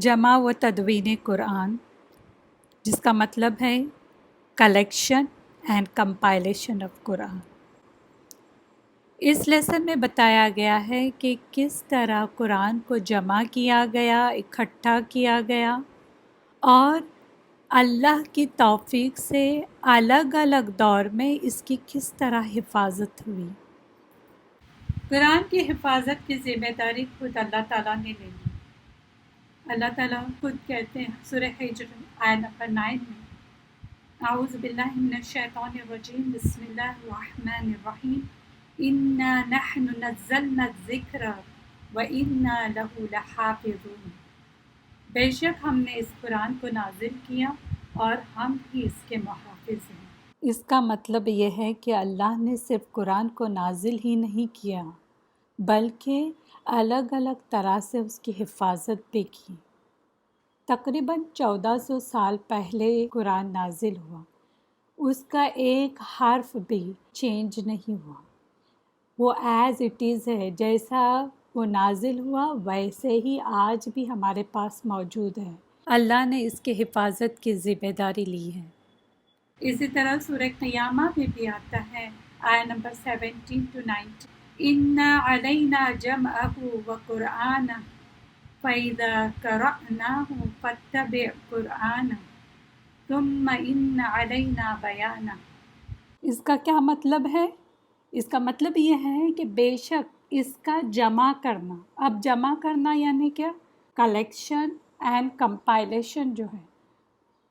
جمع و تدوین قرآن، جس کا مطلب ہے کلیکشن اینڈ کمپائلیشن آف قرآن۔ اس لیسن میں بتایا گیا ہے کہ کس طرح قرآن کو جمع کیا گیا، اکٹھا کیا گیا، اور اللہ کی توفیق سے الگ الگ دور میں اس کی کس طرح حفاظت ہوئی۔ قرآن کی حفاظت کی ذمہ داری خود اللہ تعالیٰ نے لی۔ اللہ تعالیٰ خود کہتے ہیں سورہ ہجر آیت نمبر 9 میں، اعوذ باللہ من الشیطان الرجیم، بسم اللہ الرحمن الرحیم، انا نحن نزلنا الذکر وانا لہ لحافظون۔ بے شک ہم نے اس قرآن کو نازل کیا اور ہم ہی اس کے محافظ ہیں۔ اس کا مطلب یہ ہے کہ اللہ نے صرف قرآن کو نازل ہی نہیں کیا بلکہ الگ الگ طرح سے اس کی حفاظت بھی کی۔ تقریباً 1400 سال پہلے قرآن نازل ہوا، اس کا ایک حرف بھی چینج نہیں ہوا، وہ ایز اٹ از ہے، جیسا وہ نازل ہوا ویسے ہی آج بھی ہمارے پاس موجود ہے۔ اللہ نے اس کی حفاظت کی ذمہ داری لی ہے۔ اسی طرح سورہ قیامہ میں بھی آتا ہے، آیت نمبر 17 to 19، اِنَّا عَلَيْنَا جَمْعَهُ وَقُرْآنَهُ فَإِذَا قَرَأْنَاهُ فَاتَّبِعْ قُرْآنَهُ ثُمَّ إِنَّ عَلَيْنَا بَيَانَهُ۔ اس کا کیا مطلب ہے؟ اس کا مطلب یہ ہے کہ بے شک اس کا جمع کرنا، اب جمع کرنا یعنی کیا؟ کلیکشن اینڈ کمپائلیشن جو ہے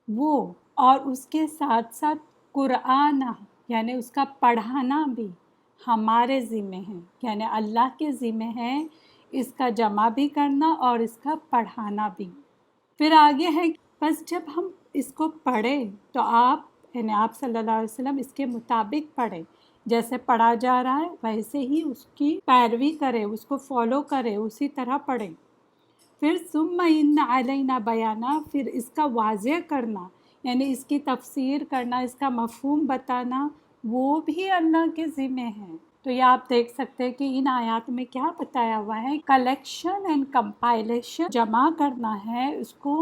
وہ، اور اس کے ساتھ ساتھ قرآن یعنی اس کا پڑھانا بھی ہمارے ذمہ ہے، یعنی اللہ کے ذمہ ہے اس کا جمع بھی کرنا اور اس کا پڑھانا بھی۔ پھر آگے ہے، بس جب ہم اس کو پڑھیں تو آپ یعنی آپ صلی اللہ علیہ وسلم اس کے مطابق پڑھیں، جیسے پڑھا جا رہا ہے ویسے ہی اس کی پیروی کریں، اس کو فالو کریں، اسی طرح پڑھیں۔ پھر ثم ان علینا بیانہ، پھر اس کا واضح کرنا یعنی اس کی تفسیر کرنا، اس کا مفہوم بتانا، وہ بھی اللہ کے ذمہ ہے۔ تو یہ آپ دیکھ سکتے ہیں کہ ان آیات میں کیا بتایا ہوا ہے، کلیکشن اینڈ کمپائلیشن، جمع کرنا ہے، اس کو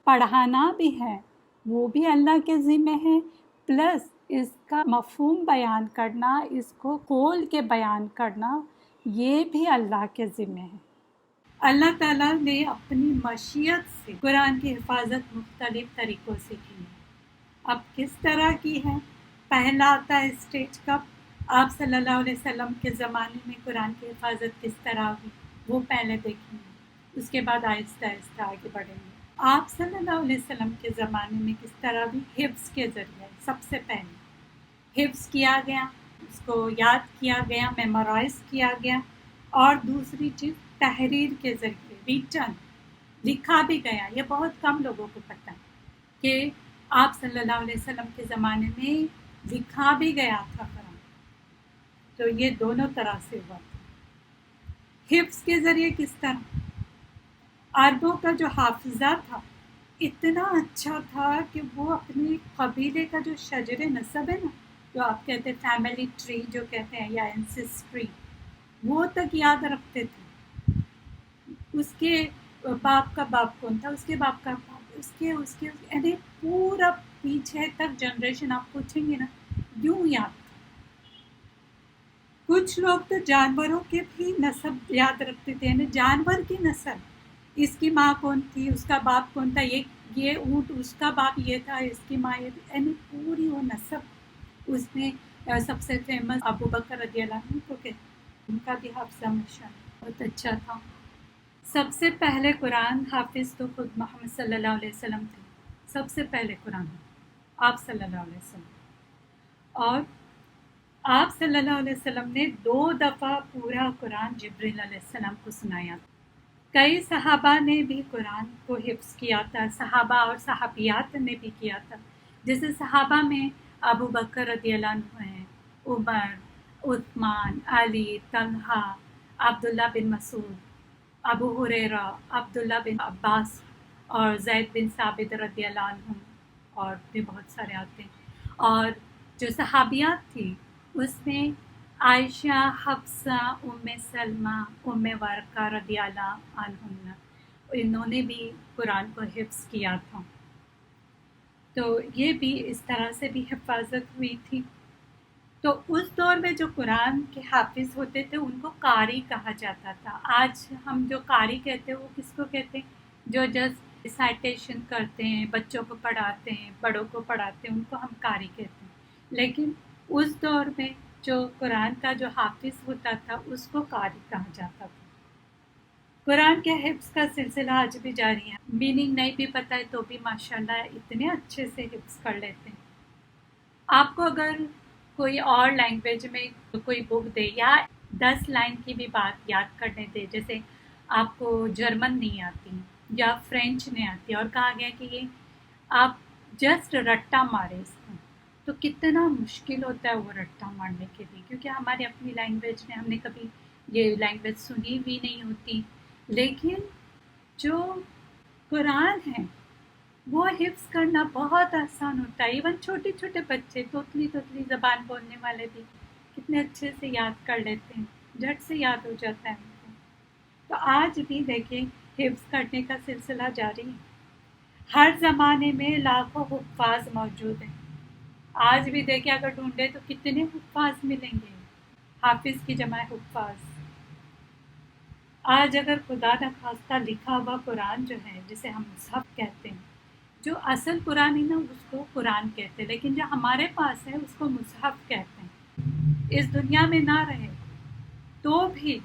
پڑھانا بھی ہے، وہ بھی اللہ کے ذمہ ہے، پلس اس کا مفہوم بیان کرنا، اس کو کھول کے بیان کرنا، یہ بھی اللہ کے ذمہ ہے۔ اللہ تعالیٰ نے اپنی مشیت سے قرآن کی حفاظت مختلف طریقوں سے کی ہے۔ اب کس طرح کی ہے؟ پہلا آتا ہے اسٹیج کا، آپ صلی اللہ علیہ وسلم کے زمانے میں قرآن کی حفاظت کس طرح ہوئی، وہ پہلے دیکھیں گے، اس کے بعد آہستہ آہستہ آگے بڑھیں گے۔ آپ صلی اللہ علیہ وسلم کے زمانے میں کس طرح بھی، حفظ کے ذریعے، سب سے پہلے حفظ کیا گیا، اس کو یاد کیا گیا، میمورائز کیا گیا، اور دوسری چیز تحریر کے ذریعے، ریٹن، لکھا بھی گیا۔ یہ بہت کم لوگوں کو پتہ ہے کہ آپ صلی اللہ علیہ وسلم کے زمانے میں لکھا بھی گیا تھا قرآن۔ تو یہ دونوں طرح سے ہوا تھا۔ حفظ کے ذریعے کس طرح؟ عربوں کا جو حافظہ تھا اتنا اچھا تھا کہ وہ اپنے قبیلے کا جو شجر نسب ہے نا، جو آپ کہتے ہیں فیملی ٹری جو کہتے ہیں، یا اینسسٹری، وہ تک یاد رکھتے تھے۔ اس کے باپ کا باپ کون تھا، اس کے باپ کا باپ، اس کے یعنی پورا پیچھے تک جنریشن آپ پوچھیں گے نا، یوں یاد تھا۔ کچھ لوگ تو جانوروں کے بھی نسب یاد رکھتے تھے، یعنی جانور کی نسل، اس کی ماں کون تھی، اس کا باپ کون تھا، یہ اونٹ اس کا باپ یہ تھا، اس کی ماں یہ تھی، یعنی پوری وہ نسب۔ اس میں سب سے فیمس ابو بکر رضی اللہ عنہ کو کہتے ہیں، ان کا بھی حافظہ ماشاءاللہ بہت اچھا تھا۔ سب سے پہلے قرآن حافظ تو خود محمد صلی اللہ علیہ وسلم تھے، سب سے پہلے قرآن آپ صلی اللہ علیہ وسلم، اور آپ صلی اللہ علیہ وسلم نے 2 دفعہ پورا قرآن جبریل علیہ السلام کو سنایا۔ کئی صحابہ نے بھی قرآن کو حفظ کیا تھا، صحابہ اور صحابیات نے بھی کیا تھا۔ جیسے صحابہ میں ابو بکر رضی اللہ عنہ ہیں، عمر، عثمان، علی، طلحہ، عبداللہ بن مسعود، ابو ہریرہ، عبداللہ بن عباس، اور زید بن ثابت رضی اللہ عنہ، اور بھی بہت سارے آتے ہیں۔ اور جو صحابیات تھی اس میں عائشہ، حفصہ، ام سلمہ، ام ورقہ رضی اللہ عنہن، انہوں نے بھی قرآن کو حفظ کیا تھا، تو یہ بھی اس طرح سے بھی حفاظت ہوئی تھی۔ تو اس دور میں جو قرآن کے حافظ ہوتے تھے ان کو قاری کہا جاتا تھا۔ آج ہم جو قاری کہتے ہیں وہ کس کو کہتے ہیں؟ جو جسٹ ریسائٹیشن کرتے ہیں، بچوں کو پڑھاتے ہیں، بڑوں کو پڑھاتے ہیں، ان کو ہم قاری کہتے ہیں۔ لیکن اس دور میں جو قرآن کا جو حافظ ہوتا تھا اس کو قاری کہا جاتا تھا۔ قرآن کے حفظ کا سلسلہ آج بھی جاری ہے، میننگ نہیں بھی پتہ ہے تو بھی ماشاءاللہ اتنے اچھے سے حفظ کر لیتے ہیں۔ آپ کو اگر کوئی اور لینگویج میں کوئی بک دے یا 10 لائن کی بھی بات یاد کرنے دے، جیسے آپ کو جرمن نہیں آتی یا فرینچ نہیں آتی اور کہا گیا کہ یہ آپ جسٹ رٹا مارے اس کو، تو کتنا مشکل ہوتا ہے وہ رٹا مارنے کے لیے، کیونکہ ہماری اپنی لینگویج میں ہم نے کبھی یہ لینگویج سنی بھی نہیں ہوتی۔ لیکن جو قرآن ہے وہ حفظ کرنا بہت آسان ہوتا ہے۔ ایون چھوٹے چھوٹے بچے توتلی توتلی زبان بولنے والے بھی کتنے اچھے سے یاد کر لیتے ہیں، جھٹ سے یاد ہو جاتا ہے ان کو۔ تو آج بھی دیکھیں حفظ کرنے کا سلسلہ جاری ہے۔ ہر زمانے میں لاکھوں حفاظ موجود ہیں۔ آج بھی دیکھیں اگر ڈھونڈے تو کتنے حفاظ ملیں گے، حافظ کی جمع حفاظ۔ آج اگر خدا نخواستہ لکھا ہوا قرآن جو ہے جسے ہم مصحف کہتے ہیں، جو اصل قرآن ہے نا اس کو قرآن کہتے ہیں، لیکن جو ہمارے پاس ہے اس کو مصحف کہتے ہیں۔ اس دنیا میں نہ رہے تو بھی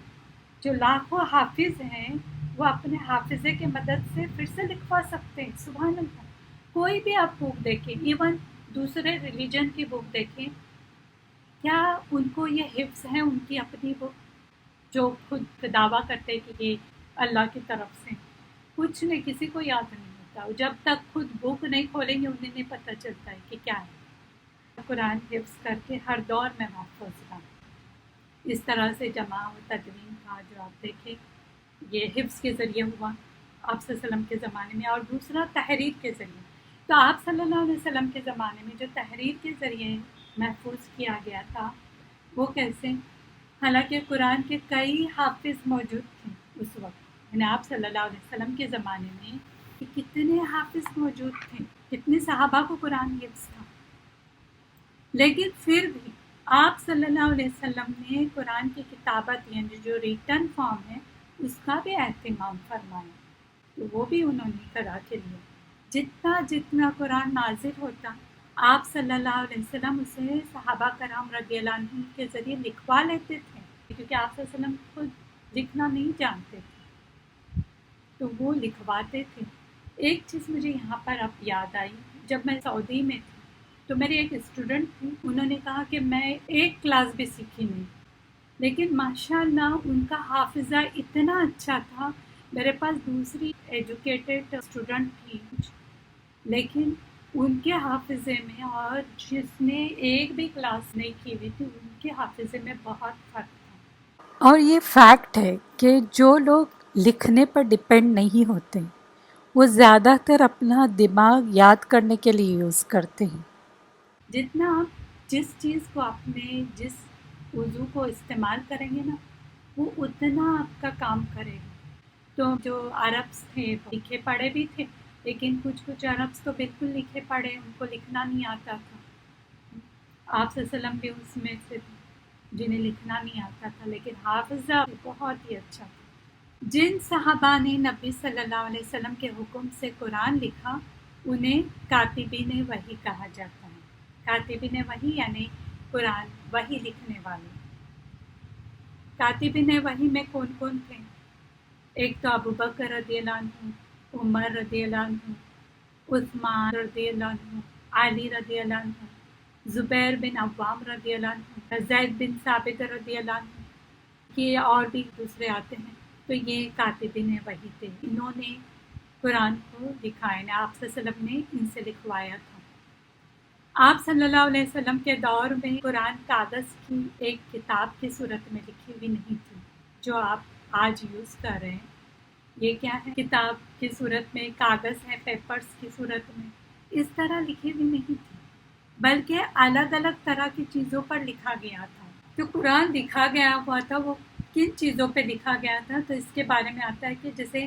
جو لاکھوں حافظ ہیں وہ اپنے حافظے کے مدد سے پھر سے لکھوا سکتے ہیں۔ سبحان اللہ۔ کوئی بھی آپ بک دیکھیں، ایون دوسرے ریلیجن کی بک دیکھیں، کیا ان کو یہ حفظ ہے ان کی اپنی بک جو خود دعویٰ کرتے کہ یہ اللہ کی طرف سے؟ کچھ نہیں، کسی کو یاد نہیں ہوتا۔ جب تک خود بک نہیں کھولیں گے انہیں نہیں پتہ چلتا ہے کہ کیا ہے۔ قرآن حفظ کر کے ہر دور میں محفوظ رہا۔ اس طرح سے جمع و تدوین کا جو آپ دیکھیں یہ حفظ کے ذریعے ہوا آپ صلی اللہ علیہ وسلم کے زمانے میں، اور دوسرا تحریر کے ذریعے۔ تو آپ صلی اللہ علیہ وسلم کے زمانے میں جو تحریر کے ذریعے محفوظ کیا گیا تھا وہ کیسے؟ حالانکہ قرآن کے کئی حافظ موجود تھے اس وقت، یعنی آپ صلی اللہ علیہ وسلم کے زمانے میں کتنے حافظ موجود تھے، کتنے صحابہ کو قرآن حفظ تھا، لیکن پھر بھی آپ صلی اللہ علیہ وسلم نے قرآن کی کتابت یعنی جو ریٹن فارم ہے اس کا بھی اہتمام فرمایا، تو وہ بھی انہوں نے کرا کے لیا۔ جتنا جتنا قرآن نازل ہوتا آپ صلی اللہ علیہ وسلم اسے صحابہ کرام رضی اللہ عنہ کے ذریعے لکھوا لیتے تھے، کیونکہ آپ صلی اللہ علیہ وسلم خود لکھنا نہیں جانتے تھے تو وہ لکھواتے تھے۔ ایک چیز مجھے یہاں پر اب یاد آئی، جب میں سعودی میں تھی تو میری ایک اسٹوڈنٹ تھی، انہوں نے کہا کہ میں ایک کلاس بھی سیکھی نہیں، لیکن ماشاءاللہ ان کا حافظہ اتنا اچھا تھا۔ میرے پاس دوسری ایجوکیٹڈ اسٹوڈنٹ تھی لیکن ان کے حافظے میں اور جس نے ایک بھی کلاس نہیں کی ہوئی تھی ان کے حافظے میں بہت فرق تھا۔ اور یہ فیکٹ ہے کہ جو لوگ لکھنے پر ڈپینڈ نہیں ہوتے وہ زیادہ تر اپنا دماغ یاد کرنے کے لیے یوز کرتے ہیں۔ جتنا آپ جس چیز کو آپ نے جس وضو کو استعمال کریں گے نا وہ اتنا آپ کا کام کرے گا۔ تو جو عربس تھے لکھے پڑھے بھی تھے، لیکن کچھ عربس تو بالکل لکھے پڑھے ان کو لکھنا نہیں آتا تھا۔ آپ صلی اللہ علیہ وسلم بھی اس میں سے جنہیں لکھنا نہیں آتا تھا، لیکن حافظہ بہت ہی اچھا تھا۔ جن صحابہ نے نبی صلی اللہ علیہ وسلم کے حکم سے قرآن لکھا انہیں کاتبین وحی کہا جاتا ہے۔ کاتبین وحی یعنی قرآن وحی لکھنے والے۔ کاتبین وحی میں کون کون تھے؟ ایک تو ابو بکر رضی اللہ عنہ، عمر رضی اللہ عنہ، عثمان رضی اللہ عنہ، علی رضی اللہ عنہ، زبیر بن عوام رضی اللہ عنہ، زید بن ثابت رضی اللہ عنہ، یہ اور بھی دوسرے آتے ہیں۔ تو یہ کاتبین وحی تھے، انہوں نے قرآن کو لکھا ہے، آپ صلی اللہ علیہ وسلم نے ان سے لکھوایا تھا۔ آپ صلی اللہ علیہ وسلم کے دور میں قرآن کاغذ کی ایک کتاب کی صورت میں لکھی ہوئی نہیں تھی جو آپ آج یوز کر رہے ہیں۔ یہ کیا ہے؟ کتاب کی صورت میں، کاغذ ہے پیپرز کی صورت میں، اس طرح لکھی ہوئی نہیں تھی، بلکہ الگ الگ طرح کی چیزوں پر لکھا گیا تھا۔ جو قرآن لکھا گیا ہوا تھا وہ کن چیزوں پہ لکھا گیا تھا؟ تو اس کے بارے میں آتا ہے کہ جیسے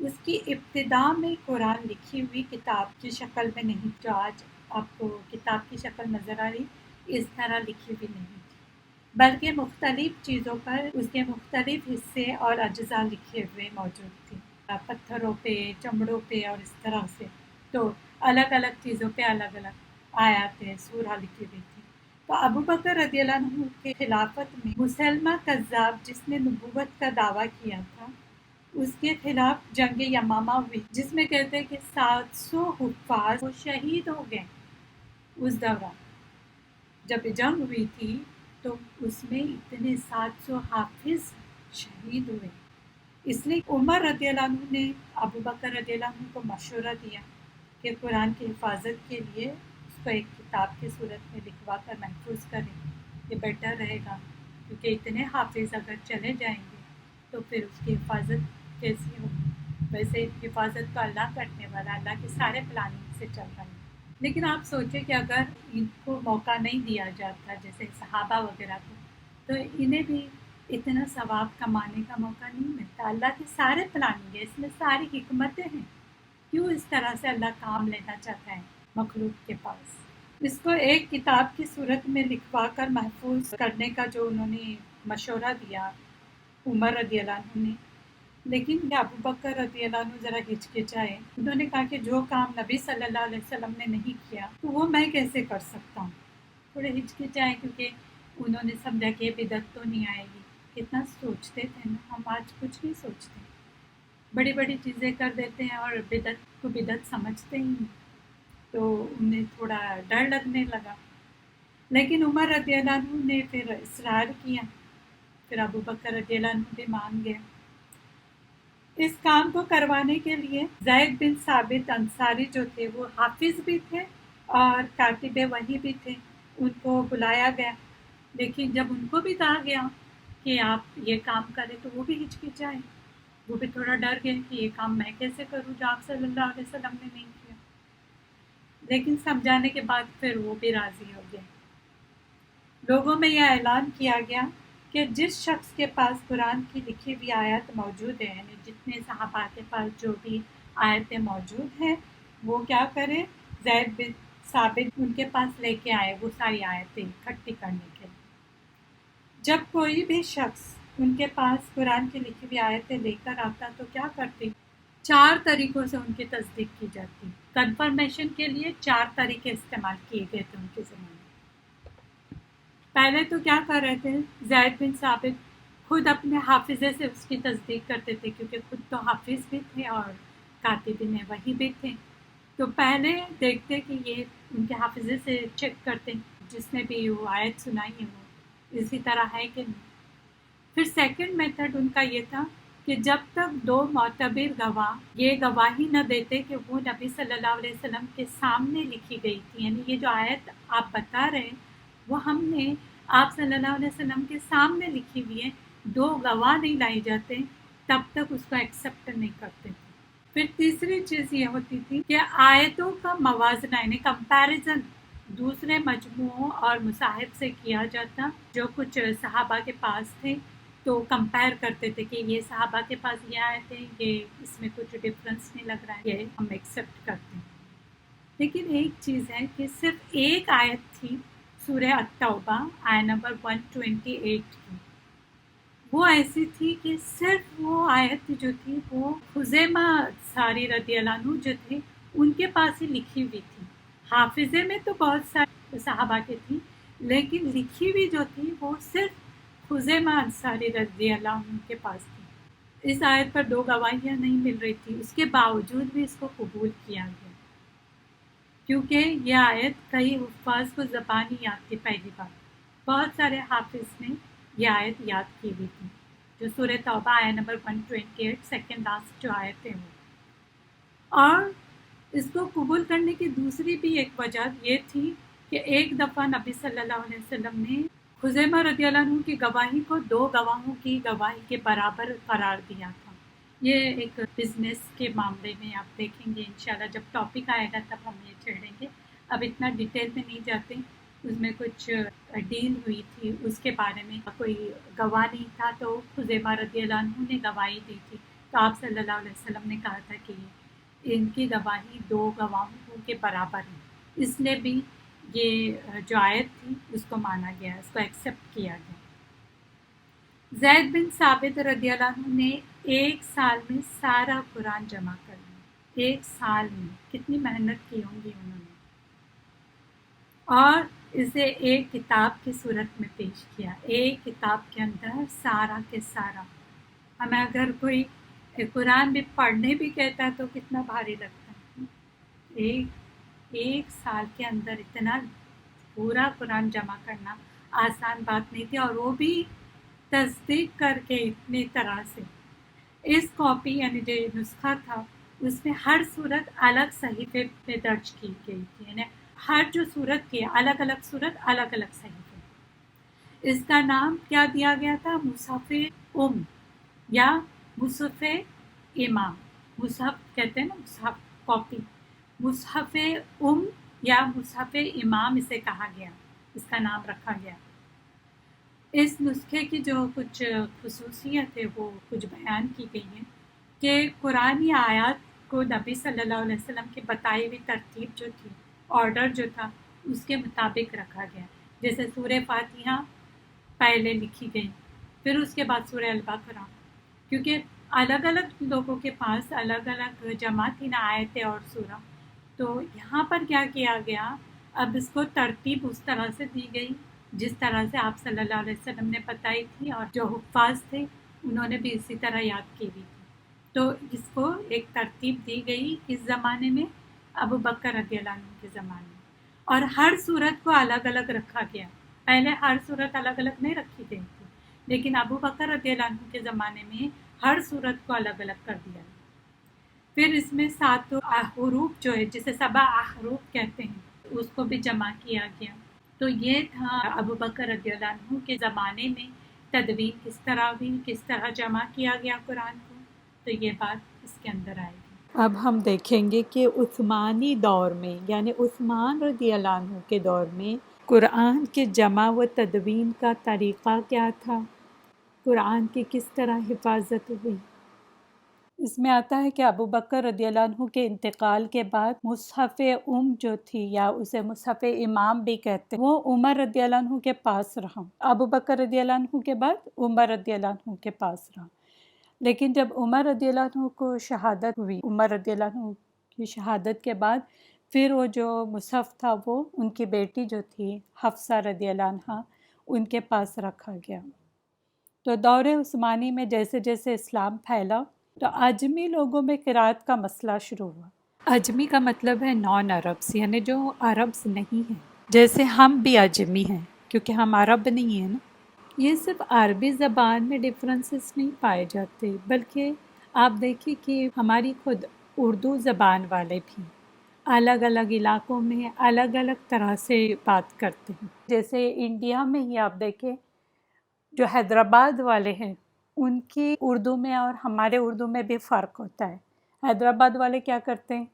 اس کی ابتدا میں قرآن لکھی ہوئی کتاب کی شکل میں نہیں، جو آج آپ کو کتاب کی شکل نظر آ رہی، اس طرح لکھی ہوئی نہیں تھی، بلکہ مختلف چیزوں پر اس کے مختلف حصے اور اجزاء لکھے ہوئے موجود تھے، پتھروں پہ، چمڑوں پہ اور اس طرح سے۔ تو الگ الگ چیزوں پہ الگ الگ آیاتیں، سورہ لکھی ہوئی تھی۔ تو ابو بکر رضی اللہ عنہ کے خلافت میں مسلمہ کذاب جس نے نبوت کا دعویٰ کیا تھا، اس کے خلاف جنگ یمامہ ہوئی، جس میں کہتے ہیں کہ 700 حفاظ وہ شہید ہو گئے اس دوران۔ جب جنگ ہوئی تھی تو اس میں اتنے 700 حافظ شہید ہوئے۔ اس لیے عمر رضی اللہ عنہ نے ابو بکر رضی اللہ عنہ کو مشورہ دیا کہ قرآن کی حفاظت کے لیے اس کو ایک کتاب کی صورت میں لکھوا کر محفوظ کریں، یہ بیٹر رہے گا، کیونکہ اتنے حافظ اگر چلے جائیں گے تو پھر اس کی حفاظت کیسی ہوگی؟ ویسے حفاظت تو اللہ کرنے والا، اللہ کے سارے پلاننگ سے چل رہا ہے۔ لیکن آپ سوچیں کہ اگر ان کو موقع نہیں دیا جاتا جیسے صحابہ وغیرہ کو، تو انہیں بھی اتنا ثواب کمانے کا موقع نہیں ملتا۔ اللہ کے سارے پلاننگ ہے، اس میں ساری حکمتیں ہیں، کیوں اس طرح سے اللہ کام لینا چاہتا ہے مخلوق کے پاس؟ اس کو ایک کتاب کی صورت میں لکھوا کر محفوظ کرنے کا جو انہوں نے مشورہ دیا عمر رضی اللہ عنہ نے، لیکن ابو بکر رضی اللہ عنہ ذرا ہچکچائے، انہوں نے کہا کہ جو کام نبی صلی اللہ علیہ وسلم نے نہیں کیا تو وہ میں کیسے کر سکتا ہوں، تھوڑے ہچکچائے، کیونکہ انہوں نے سمجھا کہ بدعت تو نہیں آئے گی۔ کتنا سوچتے تھے نا، ہم آج کچھ نہیں سوچتے، بڑی بڑی چیزیں کر دیتے ہیں اور بدعت کو بدعت سمجھتے ہی نہیں، تو انہیں تھوڑا ڈر لگنے لگا۔ لیکن عمر رضی اللہ عنہ نے پھر اصرار کیا، پھر ابو بکر رضی اللہ عنہ بھی مان گئے۔ اس کام کو کروانے کے لیے زید بن ثابت انصاری جو تھے وہ حافظ بھی تھے اور کاتب وحی بھی تھے، ان کو بلایا گیا، لیکن جب ان کو بھی کہا گیا کہ آپ یہ کام کریں تو وہ بھی ہچکچائے، وہ بھی تھوڑا ڈر گئے کہ یہ کام میں کیسے کروں جو آپ صلی اللہ علیہ وسلم نے نہیں کیا، لیکن سمجھانے کے بعد پھر وہ بھی راضی ہو گئے۔ لوگوں میں یہ اعلان کیا گیا کہ جس شخص کے پاس قرآن کی لکھی ہوئی آیت موجود ہے، یعنی جتنے صحابہ کے پاس جو بھی آیتیں موجود ہیں، وہ کیا کرے، زید بن ثابت ان کے پاس لے کے آئے وہ ساری آیتیں اکٹھی کرنے کے لیے۔ جب کوئی بھی شخص ان کے پاس قرآن کی لکھی ہوئی آیتیں لے کر آتا تو کیا کرتی؟ 4 طریقوں سے ان کی تصدیق کی جاتی۔ کنفرمیشن کے لیے 4 طریقے استعمال کیے گئے تھے ان کے زمانے میں۔ پہلے تو کیا کر رہے تھے، زید بن ثابت خود اپنے حافظے سے اس کی تصدیق کرتے تھے، کیونکہ خود تو حافظ بھی تھے اور کاتبین وحی بھی تھے، تو پہلے دیکھتے کہ یہ ان کے حافظے سے چیک کرتے جس نے بھی وہ آیت سنائی ہے وہ اسی طرح ہے کہ نہیں۔ پھر سیکنڈ میتھڈ ان کا یہ تھا کہ جب تک 2 معتبر گواہ یہ گواہی نہ دیتے کہ وہ نبی صلی اللہ علیہ وسلم کے سامنے لکھی گئی تھی، یعنی یہ جو آیت آپ بتا رہے ہیں وہ ہم نے آپ صلی اللہ علیہ وسلم کے سامنے لکھی ہوئی ہے، 2 گواہ نہیں لائے جاتے تب تک اس کو ایکسیپٹ نہیں کرتے تھے۔ پھر تیسری چیز یہ ہوتی تھی کہ آیتوں کا موازنہ یعنی کمپیریزن دوسرے مجموعوں اور مصاحف سے کیا جاتا، جو کچھ صحابہ کے پاس تھے تو کمپیئر کرتے تھے کہ یہ صحابہ کے پاس یہ آیت ہے، یہ اس میں کچھ ڈفرنس نہیں لگ رہا ہے، یہ ہم ایکسیپٹ کرتے ہیں۔ لیکن ایک چیز ہے کہ صرف ایک آیت تھی سورہ التوبہ آیت نمبر 128 کی، وہ ایسی تھی کہ صرف وہ آیت جو تھی وہ خزیمہ انصاری رضی اللہ عنہ جو تھے ان کے پاس ہی لکھی ہوئی تھی۔ حافظے میں تو بہت سارے صحابہ کی تھی، لیکن لکھی ہوئی جو تھی وہ صرف خزیمہ انصاری رضی اللہ عنہ کے پاس تھی۔ اس آیت پر 2 گواہیاں نہیں مل رہی تھی، اس کے باوجود بھی اس کو قبول کیا گیا، کیونکہ یہ آیت کئی حفاظ کو زبانی یاد تھی پہلی بار۔ بہت سارے حافظ نے یہ آیت یاد کی ہوئی تھی، جو سورہ توبہ آیت نمبر 128 سیکنڈ لاسٹ جو آیت ہے وہ۔ اور اس کو قبول کرنے کی دوسری بھی ایک وجہ یہ تھی کہ ایک دفعہ نبی صلی اللہ علیہ وسلم نے خزیمہ رضی اللہ عنہ کی گواہی کو 2 گواہوں کی گواہی کے برابر قرار دیا تھا۔ یہ ایک بزنس کے معاملے میں آپ دیکھیں گے انشاءاللہ جب ٹاپک آئے گا تب ہم یہ چھیڑیں گے، اب اتنا ڈیٹیل میں نہیں جاتے۔ اس میں کچھ ڈیل ہوئی تھی اس کے بارے میں، کوئی گواہ نہیں تھا تو خزیمہ رضی اللہ عنہ نے گواہی دی تھی، تو آپ صلی اللہ علیہ وسلم نے کہا تھا کہ ان کی گواہی 2 گواہوں کے برابر ہے، اس لیے بھی یہ جو آیت تھی اس کو مانا گیا، اس کو ایکسیپٹ کیا گیا۔ زید بن ثابت رضی اللہ عنہ نے 1 سال میں سارا قرآن جمع کر لیا، 1 سال میں کتنی محنت کی ہوں گی انہوں نے، اور اسے ایک کتاب کی صورت میں پیش کیا، ایک کتاب کے اندر سارا کے سارا۔ ہمیں اگر کوئی قرآن بھی پڑھنے بھی کہتا ہے تو کتنا بھاری لگتا ہے، ایک سال کے اندر اتنا پورا قرآن جمع کرنا آسان بات نہیں تھی، اور وہ بھی تصدیق کر کے اتنی طرح سے۔ اس کاپی یعنی جو نسخہ تھا اس میں ہر صورت الگ صحیفے پہ درج کی گئی تھی، یعنی ہر جو صورت کی الگ الگ صورت الگ الگ صحیفے۔ اس کا نام کیا دیا گیا تھا؟ مصحف یا مصحف امام، مصحف کہتے ہیں نا، مصحف کاپی، مصحف یا مصحف امام اسے کہا گیا، اس کا نام رکھا گیا۔ اس نسخے کی جو کچھ خصوصیت ہے وہ کچھ بیان کی گئی ہیں کہ قرآنی آیات کو نبی صلی اللہ علیہ وسلم کی بتائی ہوئی ترتیب جو تھی، آرڈر جو تھا، اس کے مطابق رکھا گیا۔ جیسے سورہ فاتحہ پہلے لکھی گئی، پھر اس کے بعد سورہ البقرہ، کیونکہ الگ الگ لوگوں کے پاس الگ الگ جمع تھی نا آیتیں اور سورہ، تو یہاں پر کیا کیا گیا، اب اس کو ترتیب اس طرح سے دی گئی جس طرح سے آپ صلی اللہ علیہ وسلم نے بتائی تھی، اور جو حفاظ تھے انہوں نے بھی اسی طرح یاد کی ہوئی تھی، تو اس کو ایک ترتیب دی گئی اس زمانے میں، ابو بکر رضی اللہ عنہ کے زمانے میں، اور ہر صورت کو الگ الگ رکھا گیا۔ پہلے ہر صورت الگ الگ نہیں رکھی گئی تھی، لیکن ابو بکر رضی اللہ عنہ کے زمانے میں ہر صورت کو الگ الگ کر دیا۔ پھر اس میں 7 حروف جو ہے جسے 7 حروف کہتے ہیں اس کو بھی جمع کیا گیا۔ تو یہ تھا ابو بکر رضی اللہ عنہ کے زمانے میں تدوین کس طرح ہوئی، کس طرح جمع کیا گیا قرآن کو، تو یہ بات اس کے اندر آئے گی۔ اب ہم دیکھیں گے کہ عثمانی دور میں، یعنی عثمان رضی اللہ عنہ کے دور میں قرآن کے جمع و تدوین کا طریقہ کیا تھا، قرآن کی کس طرح حفاظت ہوئی۔ اس میں آتا ہے کہ ابو بکر رضی اللہ عنہ کے انتقال کے بعد مصحف جو تھی، یا اسے مصحف امام بھی کہتے ہیں، وہ عمر رضی اللہ عنہ کے پاس رہا۔ ابو بکر رضی اللہ عنہ کے بعد عمر رضی اللہ عنہ کے پاس رہا، لیکن جب عمر رضی اللہ عنہ کو شہادت ہوئی، عمر رضی اللہ عنہ کی شہادت کے بعد پھر وہ جو مصحف تھا وہ ان کی بیٹی جو تھی حفصہ رضی اللہ عنہ ان کے پاس رکھا گیا۔ تو دور عثمانی میں جیسے جیسے اسلام پھیلا تو اجمی لوگوں میں قرأت کا مسئلہ شروع ہوا۔ اجمی کا مطلب ہے نان عربس، یعنی جو عربس نہیں ہیں، جیسے ہم بھی اجمی ہیں کیونکہ ہم عرب نہیں ہیں نا۔ یہ صرف عربی زبان میں ڈفرینسز نہیں پائے جاتے، بلکہ آپ دیکھیں کہ ہماری خود اردو زبان والے بھی الگ الگ علاقوں میں الگ الگ طرح سے بات کرتے ہیں۔ جیسے انڈیا میں ہی آپ دیکھیں، جو حیدرآباد والے ہیں ان کی اردو میں اور ہمارے اردو میں بھی فرق ہوتا ہے۔ حیدرآباد والے کیا کرتے ہیں،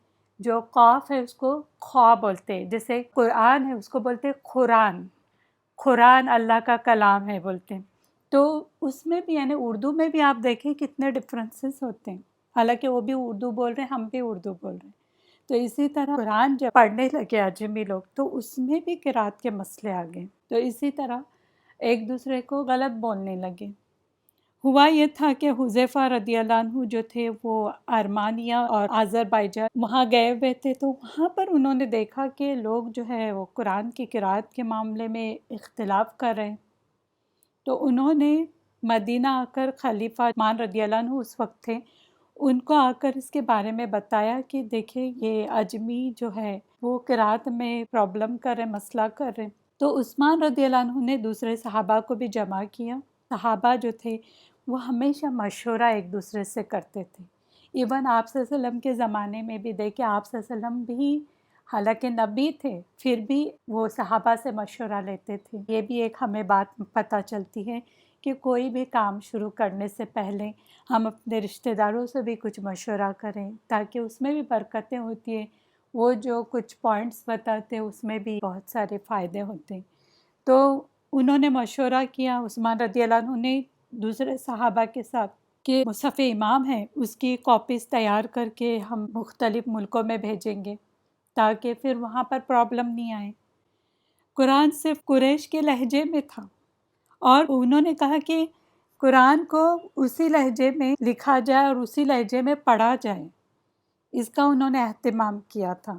جو قاف ہے اس کو خوا بولتے ہیں، جیسے قرآن ہے اس کو بولتے ہیں قرآن، قرآن اللہ کا کلام ہے بولتے ہیں۔ تو اس میں بھی یعنی اردو میں بھی آپ دیکھیں کتنے ڈفرینسز ہوتے ہیں، حالانکہ وہ بھی اردو بول رہے ہیں، ہم بھی اردو بول رہے ہیں۔ تو اسی طرح قرآن جب پڑھنے لگے اجمی لوگ تو اس میں بھی قرأت کے مسئلے آ گئے، تو اسی طرح ایک دوسرے کو غلط بولنے لگے۔ ہوا یہ تھا کہ حذیفہ رضی اللہ عنہ جو تھے وہ آرمانیہ اور آذربائیجان وہاں گئے ہوئے تھے، تو وہاں پر انہوں نے دیکھا کہ لوگ جو ہے وہ قرآن کی قرأت کے معاملے میں اختلاف کر رہے ہیں، تو انہوں نے مدینہ آ کر خلیفہ عثمان رضی اللہ عنہ اس وقت تھے، ان کو آ کر اس کے بارے میں بتایا کہ دیکھیں یہ اجمی جو ہے وہ قرأت میں پرابلم کر رہے، مسئلہ کر رہے۔ تو عثمان رضی اللہ عنہ نے دوسرے صحابہ کو بھی جمع کیا۔ صحابہ جو تھے وہ ہمیشہ مشورہ ایک دوسرے سے کرتے تھے۔ ایون آپ صلی اللہ علیہ وسلم کے زمانے میں بھی دیکھیں، آپ صلی اللہ علیہ وسلم بھی حالانکہ نبی تھے پھر بھی وہ صحابہ سے مشورہ لیتے تھے۔ یہ بھی ایک ہمیں بات پتہ چلتی ہے کہ کوئی بھی کام شروع کرنے سے پہلے ہم اپنے رشتہ داروں سے بھی کچھ مشورہ کریں تاکہ اس میں بھی برکتیں ہوتی ہیں، وہ جو کچھ پوائنٹس بتاتے ہیں اس میں بھی بہت سارے فائدے ہوتے ہیں۔ تو انہوں نے مشورہ کیا، عثمان رضی اللہ عنہ نے دوسرے صحابہ کے ساتھ، کہ مصحف امام ہے اس کی کاپیز تیار کر کے ہم مختلف ملکوں میں بھیجیں گے تاکہ پھر وہاں پر پرابلم نہیں آئے۔ قرآن صرف قریش کے لہجے میں تھا اور انہوں نے کہا کہ قرآن کو اسی لہجے میں لکھا جائے اور اسی لہجے میں پڑھا جائے، اس کا انہوں نے اہتمام کیا تھا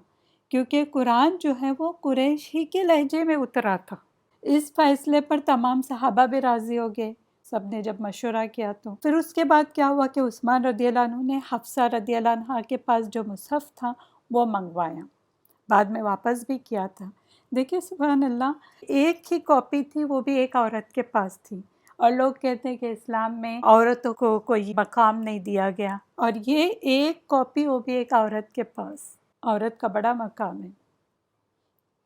کیونکہ قرآن جو ہے وہ قریش ہی کے لہجے میں اترا تھا۔ اس فیصلے پر تمام صحابہ بھی راضی ہو گئے، سب نے جب مشورہ کیا تو پھر اس کے بعد کیا ہوا کہ عثمان رضی اللہ عنہ نے حفصہ رضی اللہ عنہ کے پاس جو مصحف تھا وہ منگوایا، بعد میں واپس بھی کیا تھا۔ دیکھیں سبحان اللہ، ایک ہی کاپی تھی، وہ بھی ایک عورت کے پاس تھی، اور لوگ کہتے ہیں کہ اسلام میں عورتوں کو کوئی مقام نہیں دیا گیا، اور یہ ایک کاپی وہ بھی ایک عورت کے پاس، عورت کا بڑا مقام ہے،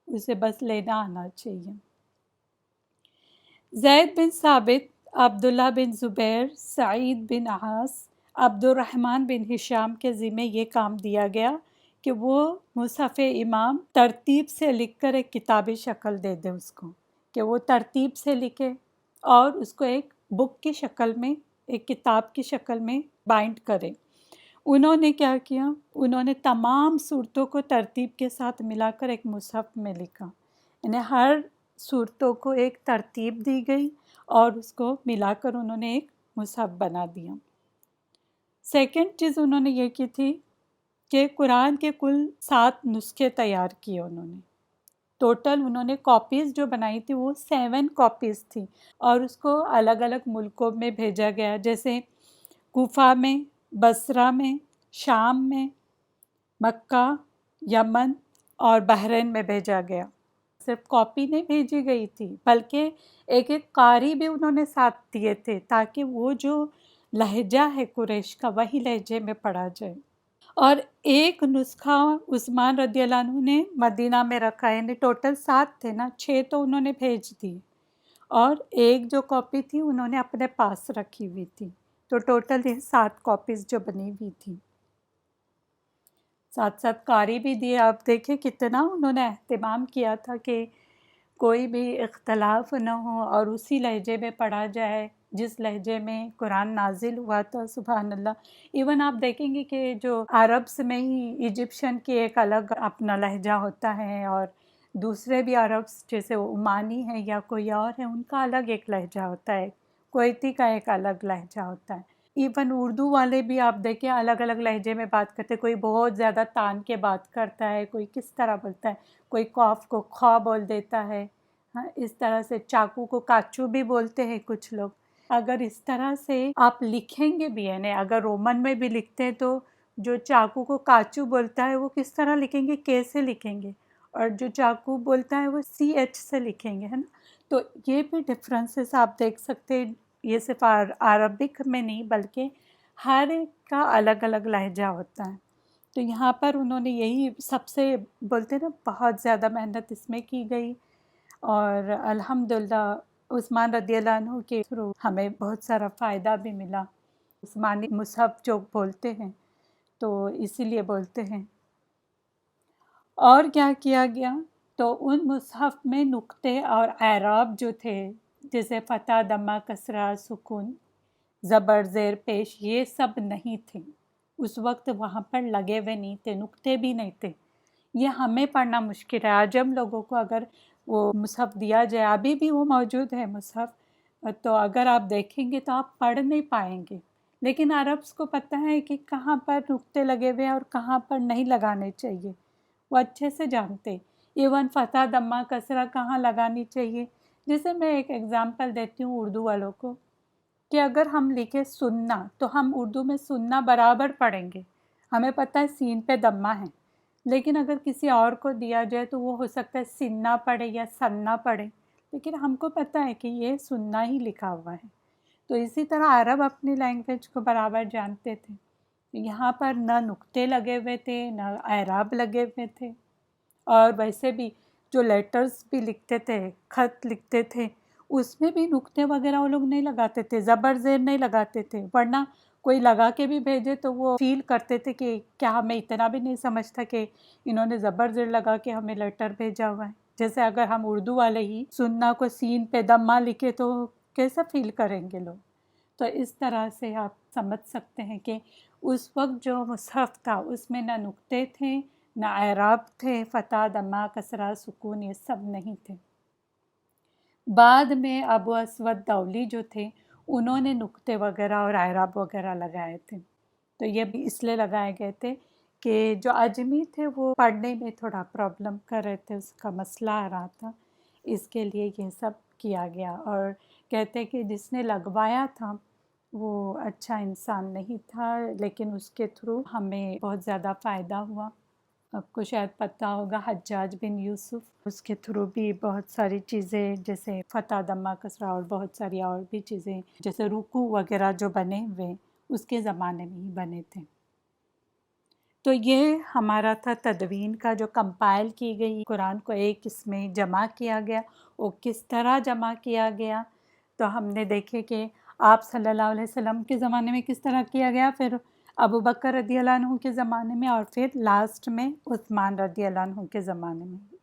اسے بس لینا آنا چاہیے۔ زید بن ثابت، عبداللہ بن زبیر، سعید بن عاص، عبد الرحمن بن ہشام کے ذمہ یہ کام دیا گیا کہ وہ مصحف امام ترتیب سے لکھ کر ایک کتابی شکل دے دے اس کو، کہ وہ ترتیب سے لکھے اور اس کو ایک بک کی شکل میں، ایک کتاب کی شکل میں بائنڈ کرے۔ انہوں نے کیا کیا؟ انہوں نے تمام صورتوں کو ترتیب کے ساتھ ملا کر ایک مصحف میں لکھا، یعنی ہر صورتوں کو ایک ترتیب دی گئی اور اس کو ملا کر انہوں نے ایک مصحف بنا دیا۔ سیکنڈ چیز انہوں نے یہ کی تھی کہ قرآن کے کل 7 نسخے تیار کیے انہوں نے، ٹوٹل انہوں نے کاپیز جو بنائی تھی وہ 7 کاپیز تھی، اور اس کو الگ الگ ملکوں میں بھیجا گیا، جیسے کوفہ میں، بصرہ میں، شام میں، مکہ، یمن اور بحرین میں بھیجا گیا۔ صرف کاپی نہیں بھیجی گئی تھی بلکہ ایک ایک قاری بھی انہوں نے ساتھ دیے تھے تاکہ وہ جو لہجہ ہے قریش کا وہی لہجے میں پڑھا جائے۔ اور ایک نسخہ عثمان رضی اللہ عنہ نے مدینہ میں رکھا، یعنی ٹوٹل 7 تھے نا، 6 تو انہوں نے بھیج دی اور ایک جو کاپی تھی انہوں نے اپنے پاس رکھی ہوئی تھی، تو ٹوٹل یہ 7 کاپیز جو بنی ہوئی تھی، 7 قاری بھی دیے۔ آپ دیکھیں کتنا انہوں نے اہتمام کیا تھا کہ کوئی بھی اختلاف نہ ہو اور اسی لہجے میں پڑھا جائے جس لہجے میں قرآن نازل ہوا تھا۔ سبحان اللہ، ایون آپ دیکھیں گے کہ جو عربس میں ہی ایجپشن کی ایک الگ اپنا لہجہ ہوتا ہے، اور دوسرے بھی عربس جیسے عمانی ہے یا کوئی اور ہے ان کا الگ ایک لہجہ ہوتا ہے، کویتی کا ایک الگ لہجہ ہوتا ہے۔ ایون اردو والے بھی آپ دیکھیں الگ الگ لہجے میں بات کرتے ہیں، کوئی بہت زیادہ تان کے بات کرتا ہے، کوئی کس طرح بولتا ہے، کوئی قاف کو خا بول دیتا ہے، ہاں اس طرح سے چاقو کو کاچو بھی بولتے ہیں کچھ لوگ۔ اگر اس طرح سے آپ لکھیں گے بھی، یعنی اگر رومن میں بھی لکھتے ہیں تو جو چاقو کو کاچو بولتا ہے وہ کس طرح لکھیں گے، کے سے لکھیں گے، اور جو چاقو بولتا ہے وہ سی ایچ سے لکھیں گے، ہے نا۔ تو یہ بھی ڈفرینسز آپ دیکھ سکتے ہیں، یہ صرف عربک میں نہیں بلکہ ہر ایک کا الگ الگ لہجہ ہوتا ہے۔ تو یہاں پر انہوں نے یہی سب سے بولتے نا بہت زیادہ محنت اس میں کی گئی، اور الحمدللہ عثمان رضی اللہ عنہ کے تھرو ہمیں بہت سارا فائدہ بھی ملا۔ عثمانی مصحف جو بولتے ہیں تو اسی لیے بولتے ہیں۔ اور کیا کیا گیا؟ تو ان مصحف میں نقطے اور اعراب جو تھے، جیسے فتح، دمہ، کسرہ، سکون، زبر، زیر پیش، یہ سب نہیں تھے اس وقت، وہاں پر لگے ہوئے نہیں تھے، نقطے بھی نہیں تھے۔ یہ ہمیں پڑھنا مشکل ہے، عجم لوگوں کو اگر وہ مصحف دیا جائے، ابھی بھی وہ موجود ہے مصحف، تو اگر آپ دیکھیں گے تو آپ پڑھ نہیں پائیں گے، لیکن عربس کو پتہ ہے کہ کہاں پر نقطے لگے ہوئے ہیں اور کہاں پر نہیں لگانے چاہیے، وہ اچھے سے جانتے، ایون فتح، دمہ، کسرہ کہاں لگانی چاہیے۔ جیسے میں ایک ایگزامپل دیتی ہوں اردو والوں کو، کہ اگر ہم لکھیں سننا تو ہم اردو میں سننا برابر پڑھیں گے، ہمیں پتہ ہے سین پہ دمہ ہے، لیکن اگر کسی اور کو دیا جائے تو وہ ہو سکتا ہے سننا پڑھے یا سننا پڑھے، لیکن ہم کو پتہ ہے کہ یہ سننا ہی لکھا ہوا ہے۔ تو اسی طرح عرب اپنی لینگویج کو برابر جانتے تھے، یہاں پر نہ نقطے لگے ہوئے تھے نہ اعراب لگے ہوئے تھے، اور ویسے بھی جو لیٹرز بھی لکھتے تھے، خط لکھتے تھے، اس میں بھی نقطے وغیرہ وہ لوگ نہیں لگاتے تھے، زبر زیر نہیں لگاتے تھے، ورنہ کوئی لگا کے بھی بھیجے تو وہ فیل کرتے تھے کہ کیا ہمیں اتنا بھی نہیں سمجھ تھا کہ انہوں نے زبر زیر لگا کے ہمیں لیٹر بھیجا ہوا ہے۔ جیسے اگر ہم اردو والے ہی سننا کو سین پہ دمہ لکھے تو کیسا فیل کریں گے لوگ۔ تو اس طرح سے آپ سمجھ سکتے ہیں کہ اس وقت جو مصحف تھا اس میں نہ نقطے تھے، نہ اعراب تھے، فتح، دمہ، کسرہ، سکون، یہ سب نہیں تھے۔ بعد میں ابو اسود دولی جو تھے انہوں نے نقطے وغیرہ اور اعراب وغیرہ لگائے تھے، تو یہ بھی اس لیے لگائے گئے تھے کہ جو اجمی تھے وہ پڑھنے میں تھوڑا پرابلم کر رہے تھے، اس کا مسئلہ آ رہا تھا، اس کے لیے یہ سب کیا گیا۔ اور کہتے کہ جس نے لگوایا تھا وہ اچھا انسان نہیں تھا، لیکن اس کے تھرو ہمیں بہت زیادہ فائدہ ہوا۔ آپ کو شاید پتہ ہوگا حجاج بن یوسف، اس کے تھرو بھی بہت ساری چیزیں جیسے فتح، دمہ، کسرہ اور بہت ساری اور بھی چیزیں جیسے رکوع وغیرہ جو بنے ہوئے اس کے زمانے میں ہی بنے تھے۔ تو یہ ہمارا تھا تدوین کا، جو کمپائل کی گئی قرآن کو ایک اس میں جمع کیا گیا، وہ کس طرح جمع کیا گیا۔ تو ہم نے دیکھے کہ آپ صلی اللہ علیہ وسلم کے زمانے میں کس طرح کیا گیا، پھر ابو بکر رضی اللہ عنہ کے زمانے میں، اور پھر لاسٹ میں عثمان رضی اللہ عنہ کے زمانے میں۔